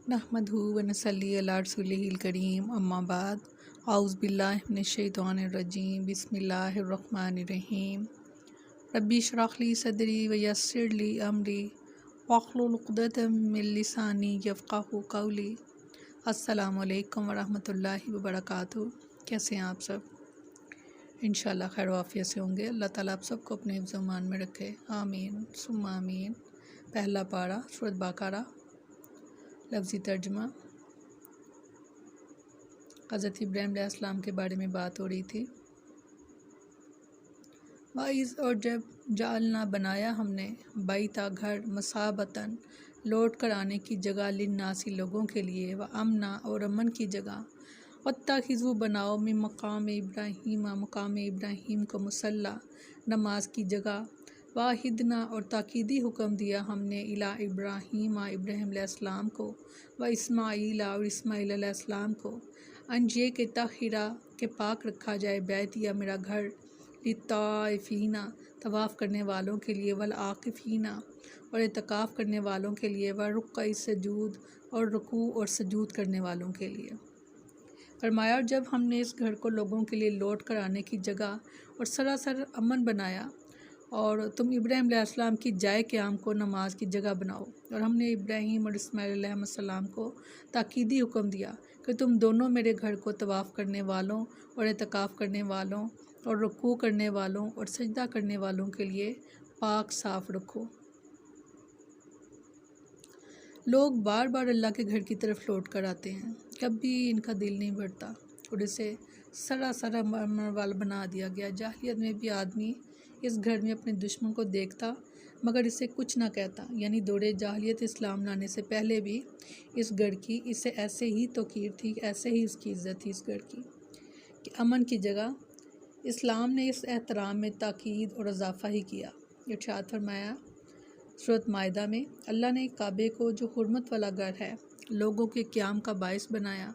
नहमदहू व नसल्ली अला रसूलिहिल करीम अम्मा बाद औज़ु बिल्लाहि मिनश शैतानिर रजीम बिस्मिल्लाहिर रहमानिर रहीम रब्बी इश्रह ली सदरी व यस्सिर ली अमरी वहलुल उक़दतम मिन लिसानी यफ़क़हू क़ौली। अस्सलामु अलैकुम व रहमतुल्लाहि व बरकातुहू। कैसे हैं आप सब? इंशाअल्लाह खैर वाफ़ियत से होंगे। अल्लाह ताला आप सबको अपने हिफ्ज़ व अमान में रखे, आमीन सुम्मा आमीन। पहला पारा सूरत बक़रा। लफ्ज़ी तर्जुमा। हज़रत इब्राहीम अलैहिस्सलाम के बारे में बात हो रही थी। वाइज़ और जब जालना बनाया हमने बैता घर मसाबतन लौट कर आने की जगह लिन्नासी लोगों के लिए व अमना और अमन की जगह वत्तखिज़ू बनाओ में मकाम इब्राहीम को मुसल्ला नमाज की जगह वाहिदना और ताकीदी हुक्म दिया हमने इला इब्राहीम अलैहिस्सलाम को व इस्माईल और इस्माईल अलैहिस्सलाम को अंजे के ताहिरा के पाक रखा जाए बैत या मेरा घर लित्ताइफीना तवाफ़ करने वालों के लिए वल आकिफीना और इतकाफ़ करने वालों के लिए व रुक्का सजूद और रुकू और सजूद करने वालों के लिए। फरमाया और जब हमने इस घर को लोगों के लिए लौट कर आने की जगह और सरासर अमन बनाया और तुम इब्राहीम अलैहिस्सलाम की जाए क़याम को नमाज की जगह बनाओ और हमने इब्राहीम और इस्माईल अलैहिस्सलाम को ताकीदी हुक्म दिया कि तुम दोनों मेरे घर को तवाफ़ करने वालों और इतकाफ़ करने वालों और रुकू करने वालों और सजदा करने वालों के लिए पाक साफ़ रखो। लोग बार बार अल्लाह के घर की तरफ लौट कर आते हैं, कभी इनका दिल नहीं भरता और इसे सरासर अमन वाला बना दिया गया। जाहिलियत में भी आदमी इस घर में अपने दुश्मन को देखता मगर इसे कुछ ना कहता, यानी दौरे जाहिलियत इस्लाम लाने से पहले भी इस घर की इसे ऐसे ही तौक़ीर थी, ऐसे ही इसकी इज़्ज़त थी इस घर की कि अमन की जगह इस्लाम ने इस एहतराम में ताकीद और इजाफ़ा ही किया। इरशाद फरमाया सूरत माइदा में, अल्लाह ने काबे को जो हुर्मत वाला घर है लोगों के क़याम का बाइस बनाया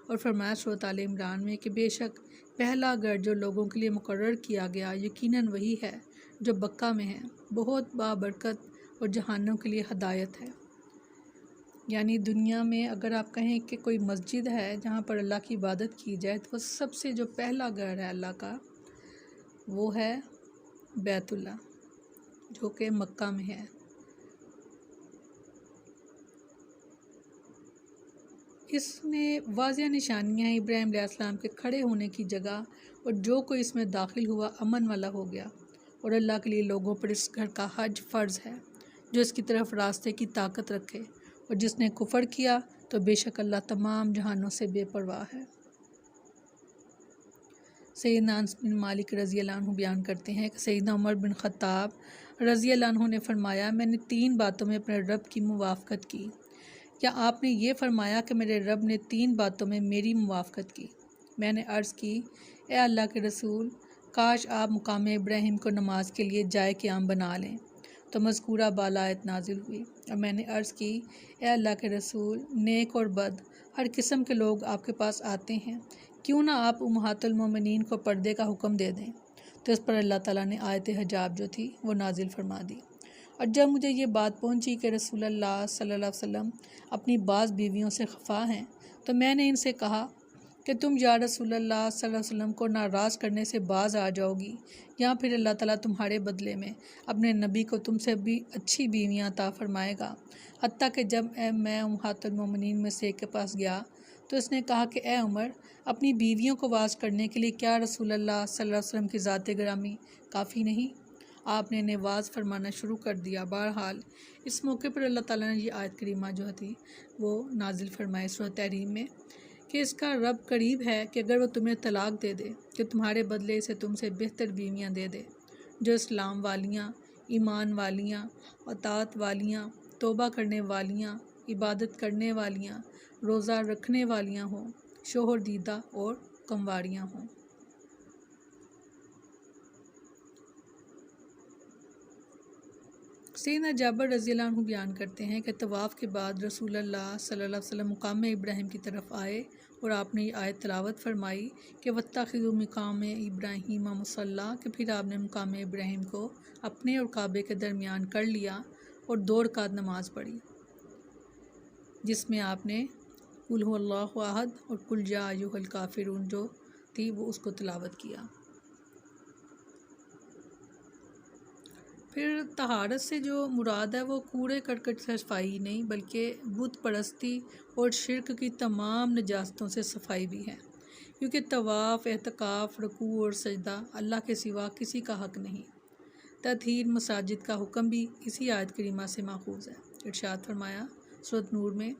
और फरमाया सूरत आले इमरान में कि बेशक पहला घर जो लोगों के लिए मुकर्रर किया गया यकीनन वही है जो बक्का में है, बहुत बाबरकत और जहानों के लिए हदायत है। यानी दुनिया में अगर आप कहें कि कोई मस्जिद है जहाँ पर अल्लाह की इबादत की जाए तो सबसे जो पहला घर है अल्लाह का वो है बैतुल्लाह जो कि मक्का में है। इसमें वाज़िया निशानियाँ हैं इब्राहीम अलैहिस्सलाम के खड़े होने की जगह और जो कोई इसमें दाखिल हुआ अमन वाला हो गया और अल्लाह के लिए लोगों पर इस घर का हज फ़र्ज़ है जो इसकी तरफ रास्ते की ताकत रखे और जिसने कुफ़र किया तो बेशक अल्लाह तमाम जहानों से बेपरवाह है। सैयदना अनस बिन मालिक रज़ी अल्लाह अन्हु बयान करते हैं कि सैयदना उमर बिन ख़त्ताब रज़ी अल्लाह अन्हु ने फ़रमाया मैंने 3 बातों में अपने रब की मुवाफ़क़त की। क्या आपने ये फ़रमाया कि मेरे रब ने 3 बातों में मेरी मुवाफ़क़त की? मैंने अर्ज़ की ए अल्लाह के रसूल, काश आप मुकाम इब्राहीम को नमाज के लिए जाए क़याम बना लें। तो मज़कूरा बाला आयत नाजिल हुई और मैंने अर्ज़ की ए अल्लाह के रसूल, नेक और बद हर किस्म के लोग आपके पास आते हैं, क्यों ना आप उम्महातुल मोमिनीन को पर्दे का हुक्म दे दें। तो इस पर अल्लाह ताला ने आयत हिजाब जो थी वो नाजिल फरमा दी। और जब मुझे ये बात पहुंची कि रसूलुल्लाह सल्लल्लाहु अलैहि वसल्लम अपनी बाज़ बीवियों से खफा हैं तो मैंने इनसे कहा कि तुम या रसूलुल्लाह सल्लल्लाहु अलैहि वसल्लम को नाराज़ करने से बाज़ आ जाओगी या फिर अल्लाह ताला तुम्हारे बदले में अपने नबी को तुमसे भी अच्छी बीवियाँ अता फरमाएगा। हत्ता कि जब मैं उम्महातुल मोमिनीन में से एक के पास गया तो इसने कहा कि ए उमर, अपनी बीवियों को वाज़ करने के लिए क्या रसूलुल्लाह सल्लल्लाहु अलैहि वसल्लम की ज़ात गिरामी काफ़ी नहीं? आपने इन्हें वाज़ फरमाना शुरू कर दिया। बहरहाल इस मौके पर अल्लाह ताला ने ये आयत करीमा जो थी वो नाजिल फरमाई सूरह तहरीम में कि इसका रब करीब है कि अगर वो तुम्हें तलाक दे दे कि तुम्हारे बदले से तुमसे बेहतर बीवियाँ दे दे जो इस्लाम वालियाँ, ईमान वालियाँ, अतात वालियाँ, तौबा करने वालियाँ, इबादत करने वालियाँ, रोज़ा रखने वालियाँ हों, शोहर दीदा और कमवारियाँ हों। सैयदना जाबिर रज़ी अल्लाह अन्हु बयान करते हैं कि तवाफ़ के बाद रसूलुल्लाह सल्लल्लाहु अलैहि वसल्लम मुकाम इब्राहीम की तरफ आए और आपने ये आयत तिलावत फरमाई कि वत्तखिज़ू मकाम इब्राहीम मुसल्ला, कि फिर आपने मुकाम इब्राहीम को अपने और काबे के दरमियान कर लिया और 2 रकात नमाज पढ़ी। جس میں آپ نے قل هو اللہ احد اور قل یا ایھا الکافرون جو تھی وہ اس کو تلاوت کیا۔ پھر طہارت سے جو مراد ہے وہ کوڑے کرکٹ سے صفائی نہیں بلکہ بت پرستی اور شرک کی تمام نجاستوں سے صفائی بھی ہے، کیونکہ طواف، اعتکاف، رکوع اور سجدہ اللہ کے سوا کسی کا حق نہیں۔ تطہیر مساجد کا حکم بھی اسی آیت کریمہ سے ماخوذ ہے۔ ارشاد فرمایا سورۃ نور میں،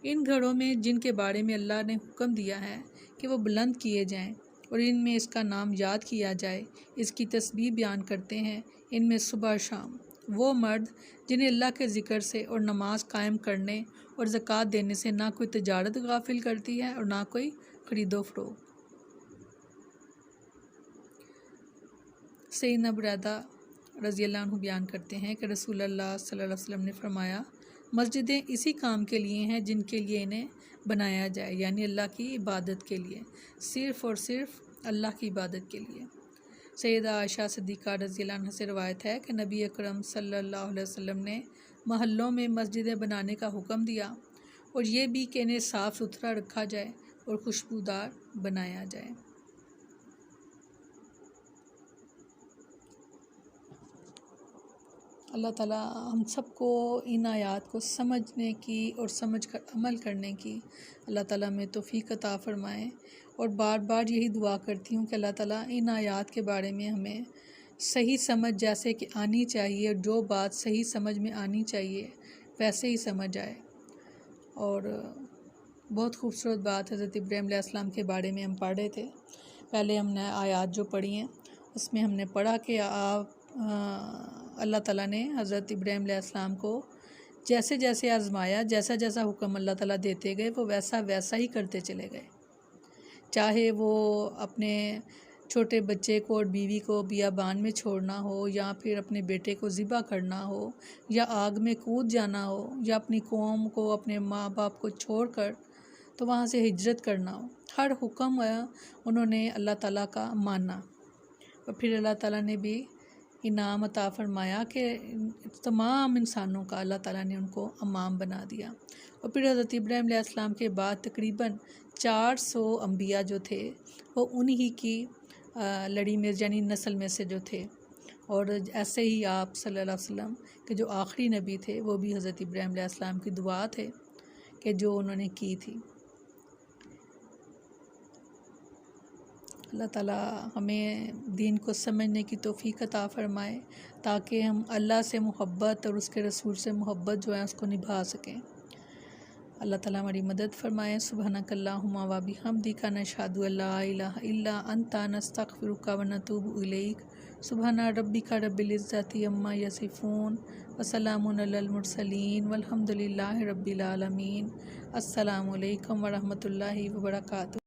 ان گھروں میں جن کے بارے میں اللہ نے حکم دیا ہے کہ وہ بلند کیے جائیں اور ان میں اس کا نام یاد کیا جائے، اس کی تسبیح بیان کرتے ہیں، ان میں صبح شام وہ مرد جنہیں اللہ کے ذکر سے اور نماز قائم کرنے اور زکوٰۃ دینے سے نہ کوئی تجارت غافل کرتی ہے اور نہ کوئی خرید و فروخت۔ سیدنا بریدہ رضی اللہ عنہ بیان کرتے ہیں کہ رسول اللہ صلی اللہ علیہ وسلم نے فرمایا، مسجدیں اسی کام کے لیے ہیں جن کے لیے انہیں بنایا جائے، یعنی اللہ کی عبادت کے لیے، صرف اور صرف اللہ کی عبادت کے لیے۔ سیدہ عائشہ صدیقہ رضی اللہ عنہ سے روایت ہے کہ نبی اکرم صلی اللہ علیہ وسلم نے محلوں میں مسجدیں بنانے کا حکم دیا اور یہ بھی کہ انہیں صاف ستھرا رکھا جائے اور خوشبودار بنایا جائے۔ اللہ تعالیٰ ہم سب کو ان آیات کو سمجھنے کی اور سمجھ کر عمل کرنے کی اللہ تعالیٰ میں توفیق عطا فرمائے، اور بار بار یہی دعا کرتی ہوں کہ اللہ تعالیٰ ان آیات کے بارے میں ہمیں صحیح سمجھ جیسے کہ آنی چاہیے، اور جو بات صحیح سمجھ میں آنی چاہیے ویسے ہی سمجھ آئے۔ اور بہت خوبصورت بات حضرت ابراہیم علیہ السلام کے بارے میں ہم پڑھ رہے تھے، پہلے ہم نے آیات جو پڑھی ہیں اس میں ہم نے پڑھا کہ اللہ تعالیٰ نے حضرت ابراہیم علیہ السلام کو جیسے جیسے آزمایا، جیسا جیسا حکم اللہ تعالیٰ دیتے گئے وہ ویسا ویسا ہی کرتے چلے گئے، چاہے وہ اپنے چھوٹے بچے کو اور بیوی کو بیابان میں چھوڑنا ہو، یا پھر اپنے بیٹے کو ذبح کرنا ہو، یا آگ میں کود جانا ہو، یا اپنی قوم کو، اپنے ماں باپ کو چھوڑ کر تو وہاں سے ہجرت کرنا ہو، ہر حکم انہوں نے اللہ تعالیٰ کا مانا، اور پھر اللہ تعالیٰ نے بھی انعام عطا فرمایا کہ تمام انسانوں کا اللہ تعالیٰ نے ان کو امام بنا دیا۔ اور پھر حضرت ابراہیم علیہ السلام کے بعد تقریباً 400 انبیاء جو تھے وہ انہی کی لڑی میں یعنی نسل میں سے جو تھے، اور ایسے ہی آپ صلی اللہ علیہ وسلم کے جو آخری نبی تھے وہ بھی حضرت ابراہیم علیہ السلام کی دعا تھے کہ جو انہوں نے کی تھی۔ اللہ تعالیٰ ہمیں دین کو سمجھنے کی توفیق عطا فرمائے تاکہ ہم اللہ سے محبت اور اس کے رسول سے محبت جو ہے اس کو نبھا سکیں۔ اللہ تعالیٰ ہماری مدد فرمائے۔ سبحانک اللہم و بحمدک نشہد ان لا الہ الا انت نستغفرک و نتوب الیک۔ سبحان ربک رب العزۃ عما یصفون وسلام علی المرسلین والحمد للہ رب العالمین۔ السلام علیکم ورحمۃ اللہ وبرکاتہ۔